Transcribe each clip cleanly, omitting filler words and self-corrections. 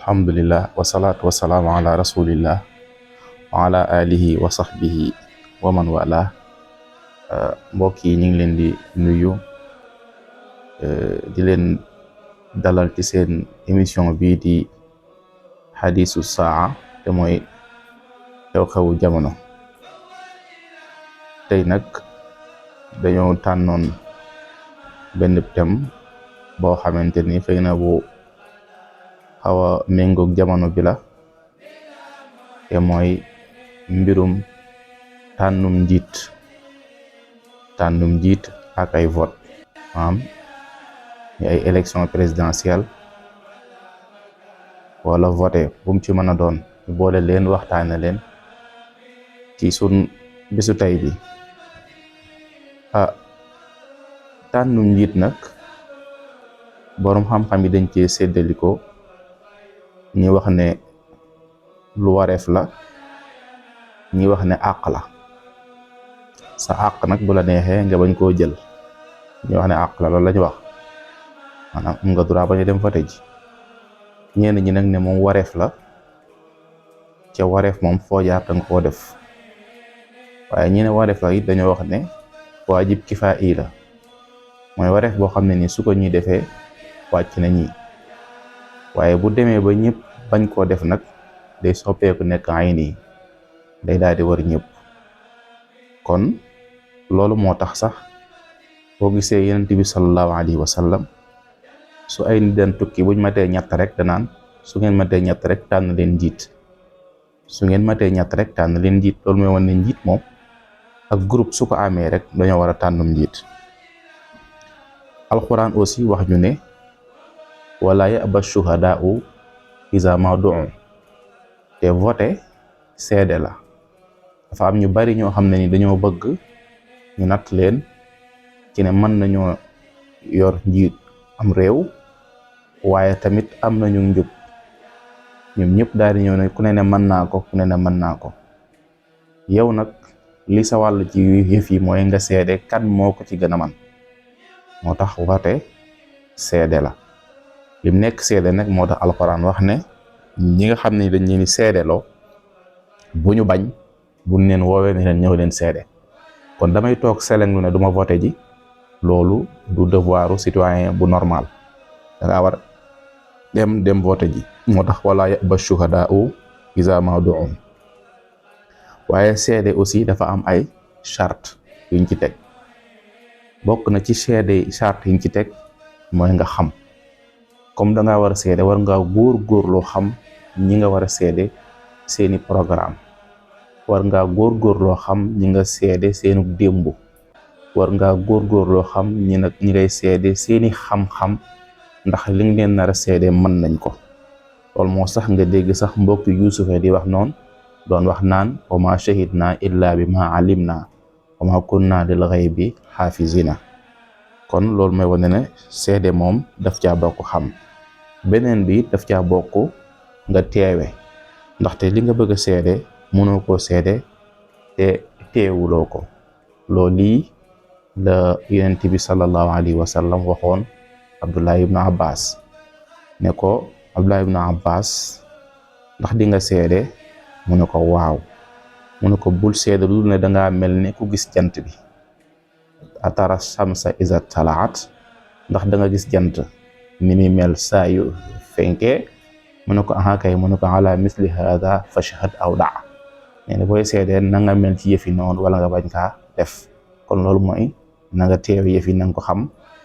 alhamdulillah wasalaatu wasalaamu ala rasulillah wa ala alihi wa sahbihi wa man wala. Mbokk yi ñu ngi leen di nuyu di leen dalal ci seen émission bii di xadisu saa te mooy xew-xewu jamono. tey nag dañoo tànnoon benn thème boo xamante ni xëy na bu xaw a méngoog jamono bi la, te mooy mbirum tànnum njiit ak ay vote, maanaam ay élection présidentielle wala voté bu mu ci mën a doon, ñu boole leen waxtaane leen ci sun bisu tey bi. Tànnum njiit nag boroom xam-xam yi dañ cee séddaliko, ñi wax ne lu wareef la, ñi wax ne àq la. sa àq nag bu la neexee nga bañ koo jël, ñi wax ne àq la loolu la ñu wax, maanaam am nga droit bañ a dem vote ji. ñenn ñi nag ne moom wareef la, ca wareef moom foo jaar danga koo def. waaye ñi ne wareef la it dañoo wax ne waajib kifaa'i la, mooy wareef boo xam ne ni su ko ñi defee wàcc na ñi, waaye bu demee ba ñëpp bañ koo def nag day soppeeku nekk ay nii, day daal di war ñëpp. kon loolu moo tax sax boo gisee Yonent bi sallallahu alayhi wa sallam su ay nit daan tukki buñ matee ñett rek danaan su ngeen matee ñett rek tànn leen njiit, su ngeen matee ñett rek tànn leen njiit. loolu mooy wane ne njiit moom ak groupe su ko amee rek dañoo war a tànnum njiit. alquran aussi wax ñu ne wala ya'ba shuhadaa'u iza ma du'u, te voté seede la. dafa am ñu bari ñoo xam ne ni dañoo bëgg ñu natt leen ci ne mën nañoo yor njiit am réew, waaye tamit am nañu njub. ñoom ñëpp daal di ñëw ne ku ne mën naa ko, ku ne mën naa ko. yow nag li sa wàll ci yëf yi mooy nga seede kan moo ko ci gën a man. moo tax voté seede la. lim nekk seede nag moo tax alxuraan wax ne ñi nga xam ne dañ leen di seedeloo bu ñu bañ, buñ leen woowee ne leen ñëw leen seede. kon damay toog selenglu ne du ma voté ji, loolu du devoiru citoyen bu normal. da ngaa war dem voté ji. moo tax wala ya'ba shuhadaa'u iza ma du'u. waaye seede aussi dafa am ay charte yuñ ci teg. bokk na ci seede charte yiñ ci teg mooy nga xam. comme da ngaa war a seede, war ngaa góor-góorloo xam ñi nga war a seede seeni programme, war ngaa góor-góorloo xam ñi nga seede seenu démb, war ngaa góor-góorloo xam ñi ngay seede seeni xam-xam, ndax li nga leen nar a seede mën nañ ko. loolu moo sax nga dégg sax mbokki Yuusufa di wax noonu, doon wax naan wa ma shahidna illa bi ma alimna wa ma kunna lil ghaybi hafizina. kon loolu mooy wane ne seede moom daf caa bokk xam. beneen bi daf caa bokk nga teewe, ndaxte li nga bëgg a seede mënoo koo seede te teewuloo ko. loolu lii la Yonent bi sallallahu alayhi wa sallam waxoon Abdullah ibn Abbas ne ko, Abdullah ibn Abbas ndax di nga seede? mu ne ko waaw. mu ne ko bul seede lu ne dangaa mel ne ku gis jant bi. atara shamsa iza talaat, ndax da nga gis jant ni muy mel saa yu fenkee? mu ne ko aha kay. mu ne ko ala misli hada fashhad aw daa. nee na booy seedee na nga mel ci yëfi noonu wala nga bañ kaa def. kon loolu mooy na nga teew yëfi na nga ko xam,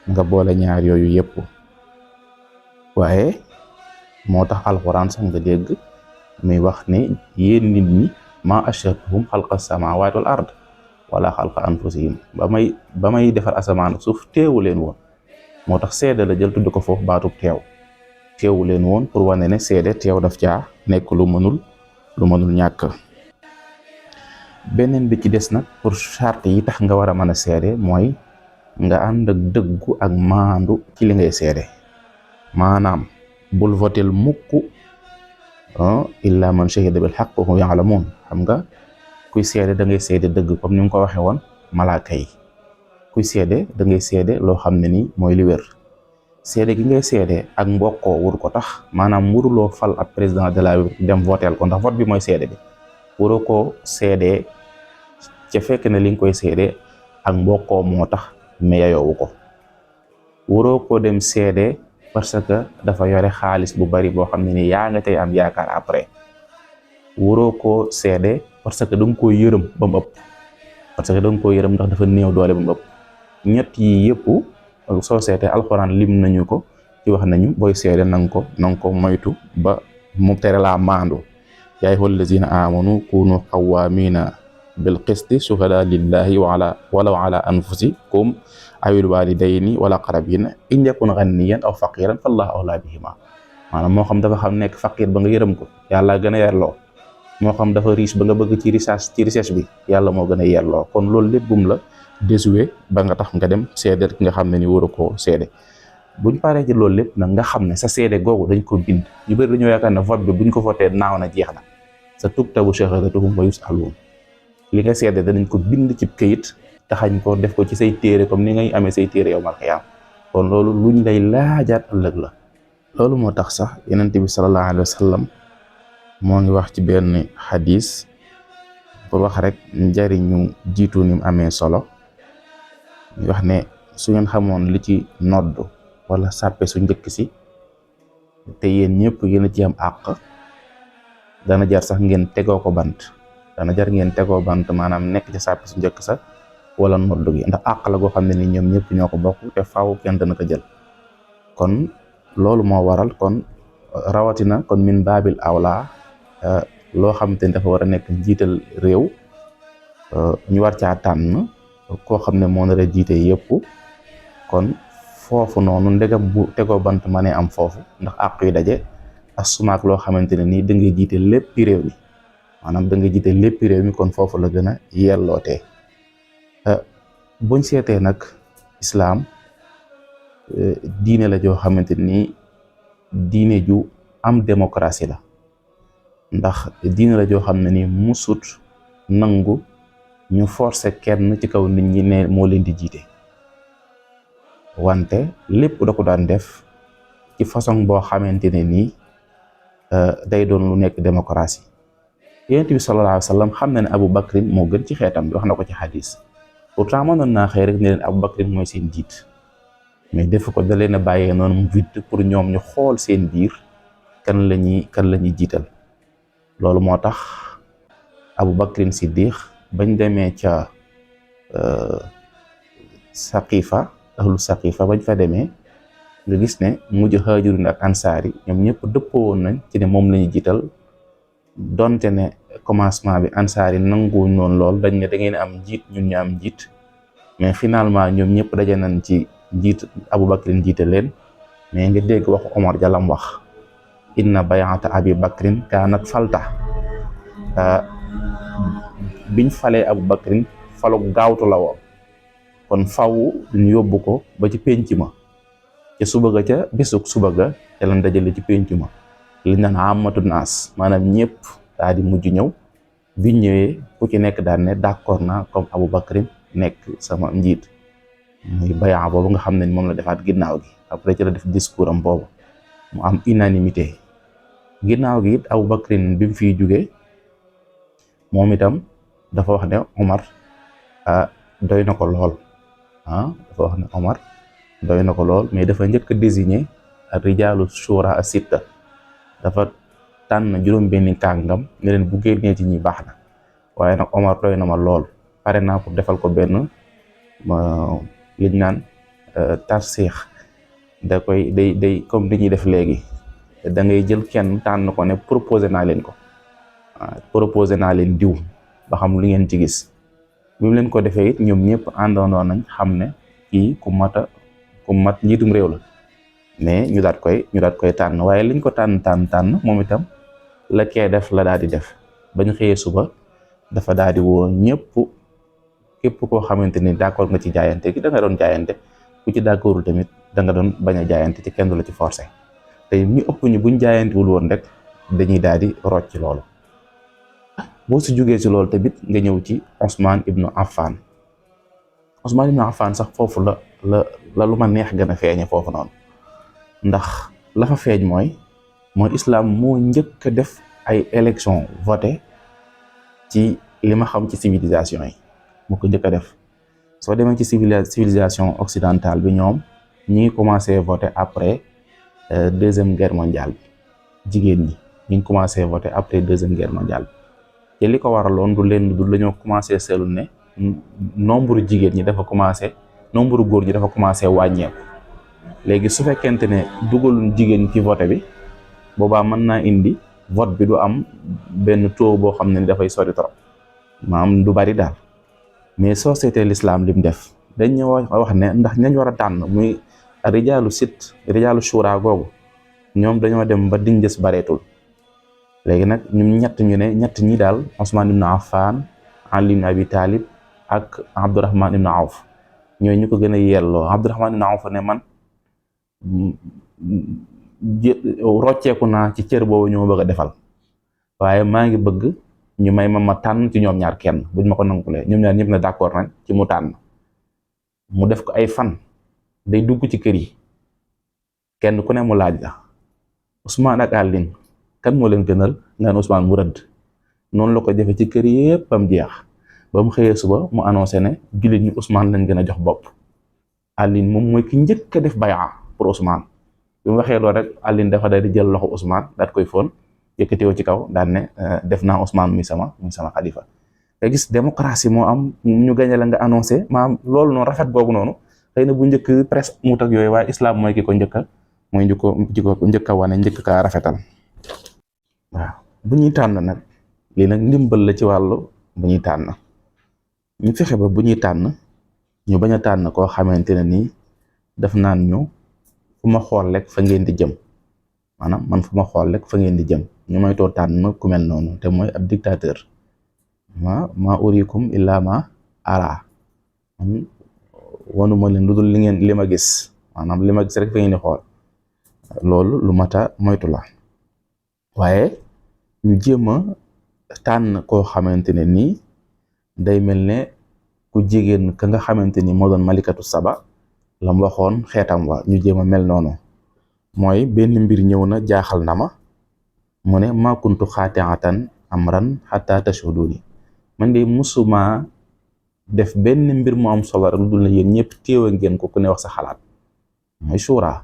nga boole ñaar yooyu yëpp. waaye moo tax alxuraan sax nga dégg muy wax ne yéen nit ñi ma ashhadtuhum xalqa samawati wal ard wala xalqa anfusihim. ba may defar asamaan suuf teewu leen woon. moo tax seede la jël tudd ko foofu baatub teewu leen woon, pour wane ne seede teew daf caa nekk lu mënul ñàkk. beneen bi ci des nag pour charte yi tax nga war a mën a seede mooy nga ànd ak dëggu ak maandu ci li ngay seede. maanaam bul votel mukk illa man shahida bil haqq wa hum ya'lamun. xam nga kuy seede da ngay seede dëgg, comme ni nga ko waxee woon malaaka yi. kuy seede da ngay seede loo xam ne ni mooy li wér. seede gi ngay seede ak mbokkoo wur ko tax maanaam wuruloo fal ab président de la République dem voteel ko ndax vote bi mooy seede bi wuroo koo seede ca fekk ne li nga koy seede ak mbokkoo moo tax mais yayoowu ko wuroo ko dem seede parce que dafa yore xaalis bu bari boo xam ne ni yaa nga tey am yaakaar après wuroo ko seede parce que da nga koy yërëm ba mu ëpp parce que da nga koy yërëm ndax dafa néew doole ba mu ëpp ñett yi yëpp soo seetee alxuraan lim nañu ko ci wax nañu booy seede nanga ko moytu ba mu tere laa maandu yaa ayyuhal lazina amanu kunu qawwamina bil qisti shuhada lillahi walaw ala anfusikum awil walidayni wal aqrabina in yakun ghaniyan aw faqiran fallahu awla bihima maanaam moo xam dafa xam nekk faqir ba nga yërëm ko yàlla gën a yerloo moo xam dafa riche ba nga bëgg ci richesse bi yàlla moo gën a yerloo kon loolu lépp bum la désuwe ba nga tax nga dem seede ki nga xam ne ni waru koo seede buñ paree ci loolu lépp nag nga xam ne sa seede googu dañ ko bind ñu bëri dañoo yaakaar ne vote bi buñ ko voté naaw na jeex na sa tuktabu shahadatuhum wa yus'alun li nga seede danañ ko bind ci këyit taxañ ko def ko ci say téere comme ni ngay amee say téere yow mal xiyaam kon loolu luñ lay laajaat ëllëg la loolu moo tax sax yonent bi sallallahu alayhi wa sallam moo ngi wax ci benn xadis pour wax rek njariñu jiitu ni mu amee solo ñu wax ne su ngeen xamoon li ci nodd wala sàppe su njëkk si te yéen ñëpp yéen a ci am àq dana jar sax ngeen tegoo ko bant maanaam nekk ci sàppe su njëkk sa wala nodd gi ndax àq la goo xam ne ni ñoom ñëpp ñoo ko bokk te faaw kenn dana ko jël kon loolu moo waral kon rawatina kon min baabil awla loo xamante ni dafa war a nekk njiital réew ñu war caa tànn koo xam ne moo nar a jiite yëpp kon foofu noonu ndegam bu tegoo bant ma ne am foofu ndax àq yu daje ak sumaak loo xamante ne nii da ngay jiite lépp réew mi maanaam da ngay jiite lépp réew mi kon foofu la gën a yellootee buñ seetee nag islaam diine la joo xamante ni diine ju am démocratie la ndax diine la joo xam ne ni musut nangu ñu forcer kenn ci kaw nit ñi ne moo leen di jiite wante lépp da ko daan def ci façon boo xamante ne nii day doon lu nekk démocratie yonent bi sallallahu alayhi wa sallam xam na ne Abu Bakrin moo gën ci xeetam bi wax na ko ci xadis pourtant mënoon naa xëy rek ne leen Abu Bakrin mooy seen jiit mais def ko da leen a bàyyee noonu mu vide pour ñoom ñu xool seen biir kan la ñuy jiital loolu moo tax Abu Bakrin Siddiq bañ demee ca Saqifa ahlu Saqifa bañ fa demee nga gis ne mujj Haajirin ak Ansaar yi ñoom ñëpp dëppoo woon nañ ci ne moom la ñuy jiital donte ne commencement bi Ansaar yi nanguwuñ noonu lool dañ ne da ngeen am njiit ñun ñu am njiit mais finalement ñoom ñëpp daje nañ ci njiit Abu Bakrin jiite leen mais nga dégg waxu Omar jalam wax inna bay'ata Abi Bakrin kaanat falta biñ falee Abu Bakrin falu gaawtu la woon kon faw ñu yóbbu ko ba ci penc ma ca suba ga ca bésuk suba ga te lan dajale ci penc ma li naan amatu naas maanaam ñëpp daa di mujj ñëw biñ ñëwee ku ci nekk daan ne d'accord naa comme Abu Bakrin nekk sama njiit muy bayaa boobu nga xam ne ni moom la defaat ginnaaw gi après ci la def discours am boobu mu am unanimité ginnaaw gi it Abu Bakrin bi mu fiy jugee moom itam dafa wax ne Omar doy na ko lool dafa wax ne Omar doy na ko lool mais dafa njëkk a désigné rijaalu shura sitta dafa tànn juróom-benni kàngam ne leen bu génnee ci ñi baax na waaye nag Omar doy na ma lool pare naa pour defal ko benn liñ naan tarsiix da koy day comme li ñuy def léegi da ngay jël kenn tànn ko ne proposé naa leen ko proposé naa leen diw ba xam lu ngeen ci gis bi mu leen ko defee it ñoom ñëpp àndandoo nañ xam ne kii ku mat njiitum réew la mais ñu daat koy tànn waaye liñ ko tànn moom itam la kee def la daal di def bañ xëyee suba dafa daal di woo ñëpp képp koo xamante ni d'accord nga ci jaayante gi da nga doon jaayante ku ci d'accordul tamit da nga doon bañ a jaayante ci kenn du la ci forcé te ñu ëpp ñu buñ jaayantewul woon rek dañuy daal di rocc ci loolu boo si jógee ci loolu tamit nga ñëw ci Ousmane ibnu Affan sax foofu la lu ma neex gën a feeñe foofu noonu ndax la fa feeñ mooy islam moo njëkk a def ay élection voté ci li ma xam ci civilisation yi moo ko njëkk a def. soo demee ci civilisation occidentale bi ñoom ñi ngi commencé voter après deuxième guerre mondiale bi jigéen ñi ñu ngi commencé voter après deuxième guerre mondiale bi te li ko waraloon du leen du lañoo commencé seetlu ne nombre jigéen ñi dafa commencé nombre góor ñi dafa commencé wàññeeku. léegi su fekkente ne dugaluñ jigéen ci vote bi boobaa mën naa indi vote bi du am benn taux boo xam ne ni dafay sori trop maanaam du bari daal. mais société l'islam lim def dañ wax ne ndax ñañ war a tànn muy rijaalu rijaalu shura googu ñoom dañoo dem ba diñ des bareetul. léegi nag ñun ñett ñi daal Ousmane ibn Affan, Ali ibn Abi Talib ak Abdurrahman ibn Awf ñooy ñu ko gën a yelloo. Abdurrahman ibn Awf ne man rocceeku naa ci cër boobu ñoo bëgg a defal waaye maa ngi bëgg ñu may ma tànn ci ñoom ñaar kenn buñ ma ko nangulee ñoom ñaar ñëpp na d'accord nañ ci mu tànn. mu def ko ay fan day dugg ci kër yi kenn ku ne mu laaj la Ousmane ak Alioune kan moo leen gënal nga ne Ousmane mu rëdd. noonu la ko defee ci kër yëpp am jeex ba mu xëyee suba mu annoncé ne jullit ñi Ousmane lañ gën a jox bopp. Alioune moom mooy ki njëkk a def bayaa pour Ousmane bi mu waxee loolu rek Alioune dafa daal di jël loxo Ousmane daal koy fóon yëkkateewoo ci kaw daan ne def naa Ousmane muy sama xalifa. nga gis démocratie moo am ñu gañe la nga annoncé maanaam loolu noonu rafet googu noonu xëy na bu njëkk presse mut ak yooyu waaye islam mooy ki ko njëkk a wane njëkk kaa rafetal. waaw bu ñuy tànn nag lii nag ndimbal la ci wàllu bu ñuy tànn ñu fexe ba bu ñuy tànn ñu bañ a tànn koo xamante ne nii daf naan ñu fu ma xool rek fa ngeen di jëm maanaam man fu ma xool rek fa ngeen di jëm ñu may too tànn ku mel noonu te mooy ab dictateur. ma urikum illa ma ara wanuma leen lu dul li ma gis maanaam li ma gis rek fa ngeen di xool loolu lu mata moytu la. waaye ñu jéem a tànn koo xamante ne nii day mel ne ku jigéen ka nga xamante ni moo doon malikatu saba la mu waxoon xeetam wa ñu jéem a mel noonu mooy benn mbir ñëw na jaaxal na ma mu ne ma kuntu xaati'atan amran hatta tashhuduni man de musuma def benn mbir mu am solo rek lu dul ne yéen ñëpp téewa ngeen ko ku ne wax sa xalaat mooy shura.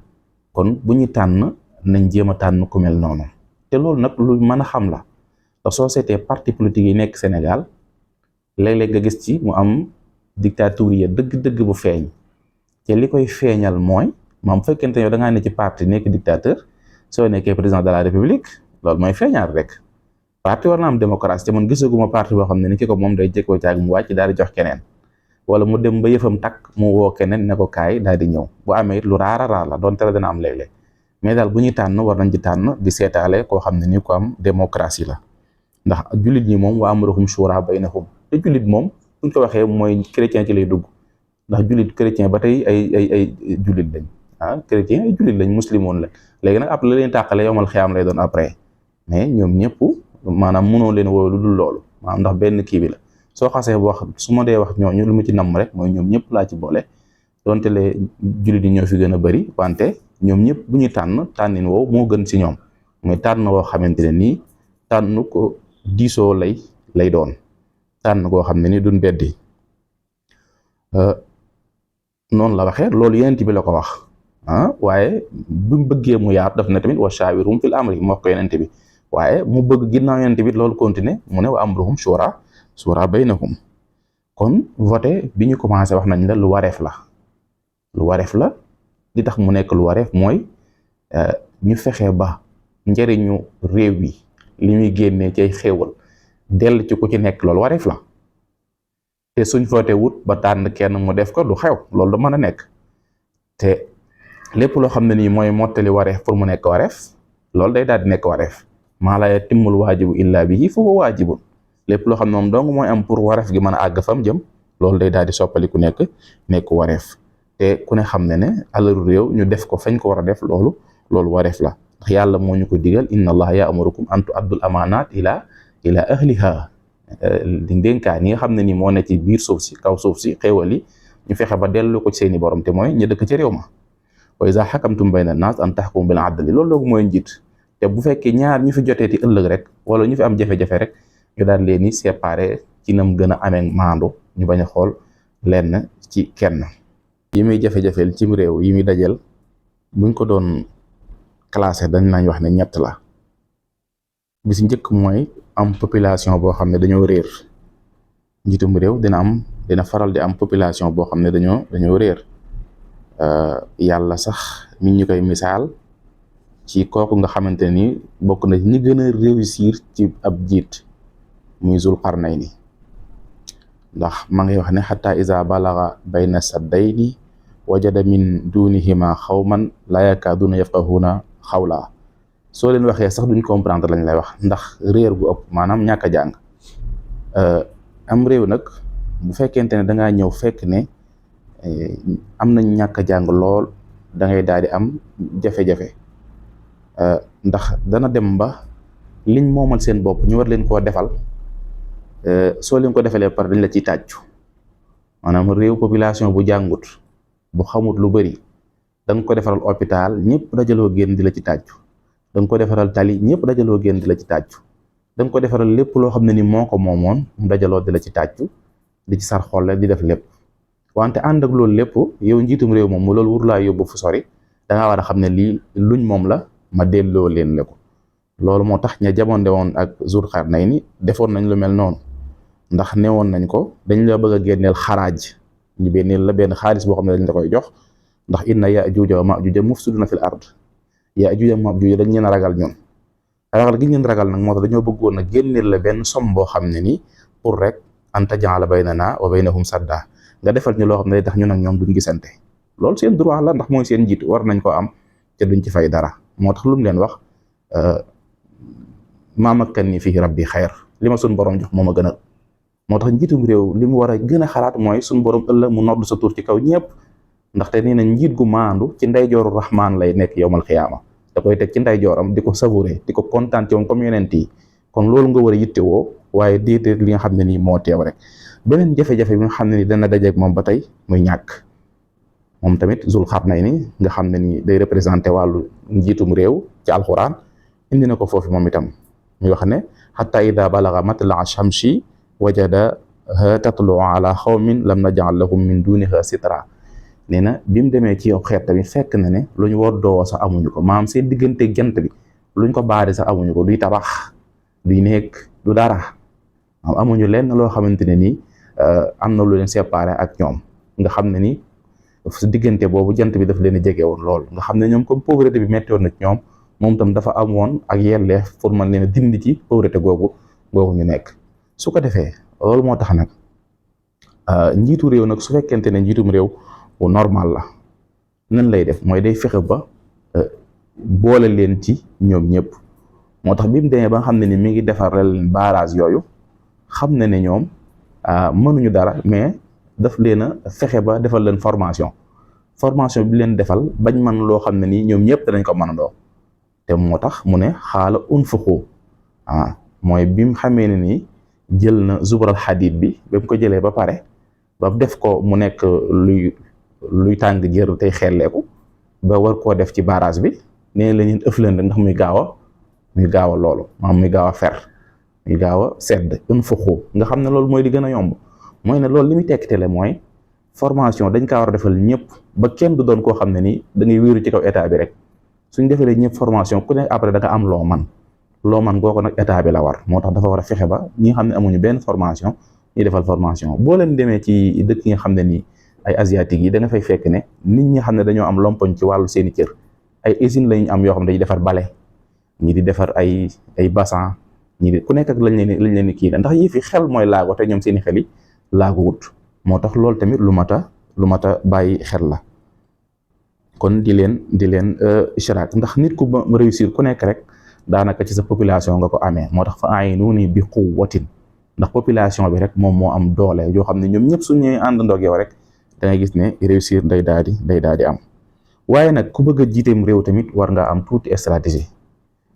kon bu ñu tànn nañ jéem a tànn ku mel noonu te loolu nag lu mën a xam la te société parti politique yi nekk Sénégal léeg-léeg nga gis ci mu am dictature ya dëgg-dëgg bu feeñ te li koy feeñal mooy maam fekkente yow da ngaa ne ci parti nekk dictateur soo nekkee président de la république loolu mooy feeñal rek. parti war na am démocratie te man gisaguma parti boo xam ne ni ki ko moom day jékkoo caag mu wàcc daal di jox keneen wala mu dem ba yëfam takk mu woo keneen ne ko kaay daal di ñëw bu amee it lu raara raar la doon tere dana am léeg-léeg mais daal bu ñuy tànn war nañ ci tànn di seetaale koo xam ne ni ko am démocratie la ndax jullit ñi moom wa amruhum shura baynahum te jullit moom buñ ko waxee mooy chrétien ci lay dugg ndax jullit chrétien ba tey ay jullit lañ chrétien ay jullit lañ muslimoon la léegi nag après la leen tàqale yomal xiyaam lay doon après mais ñoom ñëpp maanaam mënoo leen woo lu dul loolu maanaam ndax benn kii bi la soo xasee wax su ma dee wax ñooñu lu mu ci namm rek mooy ñoom ñëpp laa ci boole donte le jullit yi ñoo fi gën a bëri wante ñoom ñëpp bu ñuy tànnin woow moo gën ci ñoom mooy tànn woo xamante ne nii tànn ko diisoo lay doon tànn koo xam ne ni duñ beddi noonu la waxee loolu yenent bi la ko wax waaye bu mu bëggee mu yaatu daf ne tamit wa shaawirum fil amri mu wax ko yenent bi waaye mu bëgg ginnaaw yenent bi loolu continuer mu ne wa amruhum shura baynahum kon voté bi ñu commencé wax nañ la lu wareef la li tax mu nekk lu wareef mooy ñu fexe ba njëriñu réew yi li muy génnee ci ay xéewal dell ci ku ci nekk loolu wareef la te suñ voté wut ba tànn kenn mu def ko du xew loolu du mën a nekk te lépp loo xam ne nii mooy mottali wareef pour mu nekk wareef loolu day daal di nekk wareef maa laa yatimmul waajibu illa bihi fa huwa waajibun lépp loo xam ne moom dong mooy am pour wareef gi mën a àgg fam jëm loolu day daal di soppaliku nekk wareef te ku ne xam ne ne alalu réew ñu def ko fañ ko war a def loolu wareef la ndax yàlla moo ñu ko digal inna allaha ya'murukum an tu'addul amanat ila ahliha di ndénkaan yi nga xam ne ni moo ne ci biir suuf si kaw suuf si xéewal yi ñu fexe ba dellu ko ci seeni borom te mooy ñu dëkk ci réew ma wa iza hakamtum bayna an-nas an tahkumu bil adli loolu doogu mooy njiit te bu fekkee ñaar ñu fi joteeti ëllëg rek wala ñu fi am jafe-jafe rek ñu daal leen ni séparé ci nam gën a amee maandu ñu bañ a xool lenn ci kenn. yi muy jafe-jafeel cim réew yi muy dajeel buñ ko doon classé dañ nañ wax ne ñett la. bi si njëkk mooy am population boo xam ne dañoo réer njiitum réew dina faral di am population boo xam ne dañoo réer yàlla sax mi ñu koy misaal ci kooku nga xamante ni bokk na ñi gën a réussir ci ab jiit muy Zul Qarnayni ndax ma ngay wax ne xataa iza balaga bayna saddayni wajada min dunihima xawman la yakaduna yafqahuna xawla soo leen waxee sax duñ comprendre lañ lay wax ndax réer gu ëpp maanaam ñàkk a jàng am réew nag bu fekkente ne dangaa ñëw fekk ne am nañ ñàkk a jàng lool da ngay daal di am jafe-jafe ndax dana dem ba liñ moomal seen bopp ñu war leen koo defal soo leen ko defalee par dañ la ciy tàccu maanaam réew population bu jàngut bu xamut lu bari da nga ko defaral hôpital ñëpp dajaloo génn di la ci tàccu da nga ko defaral tali ñëpp dajaloo génn di la ci tàccu da nga ko defaral lépp loo xam ne ni moo ko moomoon mu dajaloo di la ci tàccu di ci sar xolle di def lépp wante ànd ak loolu lépp yow njiitum réew moom loolu wur laa yóbbu fu sori da ngaa war a xam ne lii luñ moom la ma delloo leen la ko loolu moo tax ña jamonde woon ak Zul Qarnayni defoon nañ lu mel noonu ndax newoon nañ ko dañ la bëgg a génneel xaraaj ñu benneel la benn xaalis boo xam ne dañ la koy jox ndax inna Yaajuuja wa Maajuuja mufsiduna fil ard Yaajuuja wa Maajuuja dañ leen a ragal ñoom ragal gi ñu leen ragal nag moo tax dañoo bëggoon a génneel la benn somme boo xam ne ni pour rek an taj'ala baynana wa baynahum sadda nga defal ñu loo xam ne day tax ñun ak ñoom duñ gisante loolu seen droit la ndax mooy seen njiit war nañ ko am te duñ ci fay dara moo tax lu mu leen wax maa makkanni fii rabbi xayr li ma suñ borom jox moo ma gënal moo tax njiitum réew li mu war a gën a xalaat mooy suñ borom ëllëg mu nodd sa tur ci kaw ñëpp ndaxte nee na njiit gu maandu ci ndeyjooru rahmaan lay nekk yowmal xiyaama da koy teg ci ndeyjooram di ko savouré di ko kontaan ci moom comme yonent yi kon loolu nga war a yittewoo waaye déedéet li nga xam ne nii moo teew rek beneen jafe-jafe bi nga xam ne ni dana dajeeg moom ba tey muy ñàkk moom tamit Zul Qarnayni nga xam ne ni day représenté wàllu njiitum réew ci alxuraan indi na ko foofu moom itam muy wax ne xataa ida balaga matla'a shamsi wajadaha tatlu'u ala xawmin lam naj'al lahum min duniha sitra nee na bi mu demee ci yow xeet tamit fekk na ne lu ñu war doowoo sax amuñu ko maanaam seen diggante jant bi luñ ko baari sax amuñu ko duy tabax duy nekk du dara amuñu lenn loo xamante ne nii am na lu leen séparé ak ñoom nga xam ne ni diggante boobu jant bi daf leen a jege woon lool nga xam ne ñoom comme pauvreté bi métti woon na ci ñoom moom tam dafa am woon ak yelleef pour man leen a dindi ci pauvreté googu ñu nekk su ko defee loolu moo tax nag njiitu réew nag su fekkente ne njiitum réew bu normal la nan lay def mooy day fexe ba boole leen ci ñoom ñëpp moo tax bi mu demee ba nga xam ne ni mi ngi defaral barrage yooyu xam na ne ñoom mënuñu dara mais daf leen a fexe ba defal leen formation bi leen defal bañ mën loo xam ne nii ñoom ñëpp danañ ko mën a doo te moo tax mu ne xaala unfuqu mooy bi mu xamee ne nii jël na zubral xadid bi ba mu ko jëlee ba pare ba def ko mu nekk luy tàng jër tey xelleeku ba war koo def ci barrage bi nee la ñun ëf leen rek ndax muy gaaw a loolu maanaam muy gaaw a fer muy gaaw a sedd unfuqu nga xam ne loolu mooy di gën a yomb mooy ne loolu li muy tekkitele mooy formation dañ kaa war a defal ñëpp ba kenn du doon koo xam ne nii da ngay wéeru ci kaw état bi rek suñ defalee ñëpp formation ku ne après da nga am loo man googu nag état bi la war moo tax dafa war a fexe ba ñi nga xam ne amuñu benn formation ñu defal formation boo leen demee ci dëkk yi nga xam ne nii ay asiatique yi da nga fay fekk ne nit ñi xam ne dañoo am lompoñ ci wàllu seeni cër ay usine lañu am yoo xam ne dañuy defar bale ñi di defar ay bassin ñi di ku nekk ak lañ leen ni kii la ndax yi fi xel mooy laago te ñoom seeni xel yi laago wut moo tax loolu tamit lu mat a bàyyi xel la kon di leen ishraak ndax nit ku réussir ku nekk rek daanaka ci sa population nga ko amee moo tax fa a'inuni bi quwwatin ndax population bi rek moom moo am doole yoo xam ne ñoom ñëpp su ñëwee àndandoo ak yow rek da ngay gis ne réussir day daal di am waaye nag ku bëgg a jiiteem réew tamit war nga am tuuti stratégie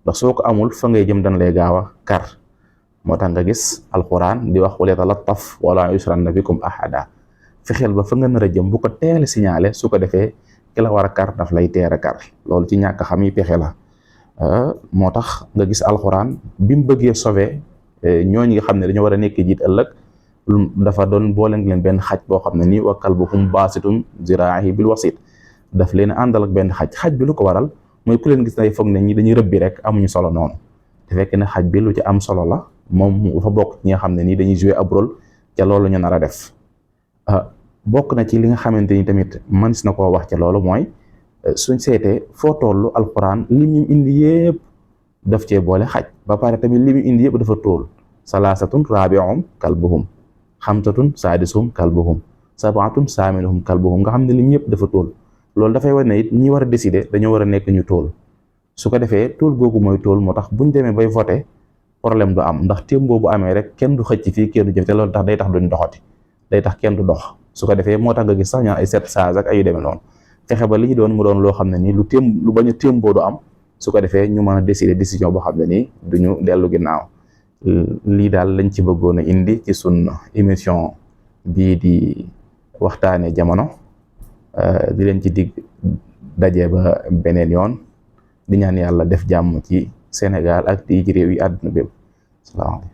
ndax soo ko amul fa ngay jëm dañ lay gaaw a kar moo tax nga gis alquran di wax wala yatalattaf wala yusranna bikum ahada fexeel ba fa nga nar a jëm bu ko teel a signalé su ko defee ki la war a kar daf lay teer a kar loolu ci ñàkk xam yi pexe la moo tax nga gis alxuraan bi mu bëggee sauver ñooñu nga xam ne dañoo war a nekk jiit ëllëg dafa doon boole leen benn xaj boo xam ne nii wa kalbuhum baasitun ziraahi bil wasit daf leen àndal ak benn xaj bi lu ko waral mooy ku leen gis nay foog ne ñi dañuy rëbbi rek amuñu solo noonu te fekk ne xaj bi lu ci am solo la moom dafa bokk ci ñi nga xam ne nii dañuy jouer ab rôle ca loolu ñu nar a def bokk na ci li nga xamante ni tamit mënees na koo wax ca loolu mooy suñ seetee foo tollu alquran li mu indi yëpp daf cee boole xaj ba pare tamit li mu indi yëpp dafa tóol salaasatun raabi'uhum kalbuhum xamsatun saadisuhum kalbuhum sabaatun saaminuhum kalbuhum nga xam ne lim yëpp dafa tóol loolu dafay wane ne it ñi war a décider dañoo war a nekk ñu tóol su ko defee tóol googu mooy tóol moo tax buñ demee bay voté problème du am ndax téem boobu amee rek kenn du xëcc fii kenn du jëf te loolu tax day tax duñ doxati day tax kenn du dox su ko defee moo tax nga gis sax ñaan ay 7 sages ak ay yu demee noonu fexe ba li ñu doon mu doon loo xam ne nii lu bañ a téem boo du am su ko defee ñu mën a décider décision boo xam ne nii duñu dellu ginnaaw lii daal lañ ci bëggoon a indi ci sun émission bii di waxtaane jamono di leen ci dig daje ba beneen yoon di ñaan yàlla def jàmm ci Sénégal ak ci réew yi àdduna bépp salaamaaleykum